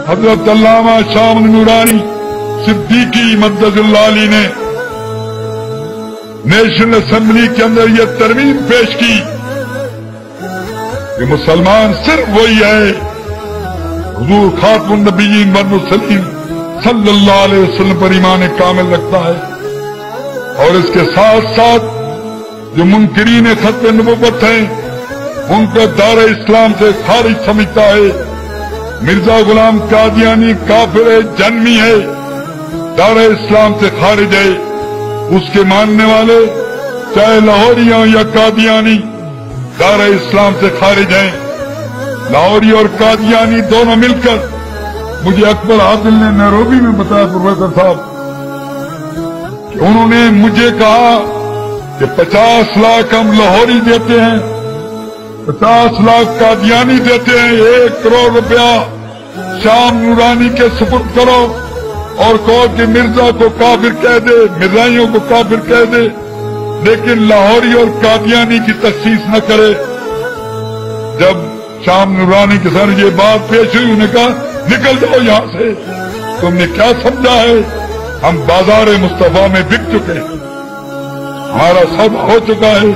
حضرت علامہ شام نورانی صدیقی مدد اللہ علی نے نیشنل اسمبلی کے اندر یہ ترمیم پیش کی کہ مسلمان صرف وہی ہے حضور خاتم النبیین والمرسلین صلی اللہ علیہ وسلم پر ایمان کامل رکھتا ہے، اور اس کے ساتھ ساتھ جو منکرین ختم نبوت ہیں ان کو دار اسلام سے خارج سمجھتا ہے۔ مرزا غلام قادیانی کافر ہے، جنمی ہے، دار اسلام سے خارج ہے۔ اس کے ماننے والے چاہے لاہوری ہوں یا قادیانی دار اسلام سے خارج ہیں۔ لاہوری اور قادیانی دونوں مل کر، مجھے اکبر عادل نے نیروبی میں بتایا پروفیسر صاحب کہ انہوں نے مجھے کہا کہ 50 لاکھ ہم لاہوری دیتے ہیں، 50 لاکھ قادیانی دیتے ہیں، 1 کروڑ روپیہ شام نورانی کے سپرد کرو اور کہو کہ مرزا کو کافر کہہ دے، مرزائیوں کو کافر کہہ دے، لیکن لاہوری اور قادیانی کی تخصیص نہ کرے۔ جب شام نورانی کے سر یہ بات پیش ہوئی، انہوں نے کہا نکل جاؤ یہاں سے، تم نے کیا سمجھا ہے؟ ہم بازار مصطفیٰ میں بک چکے ہیں، ہمارا سب ہو چکا ہے،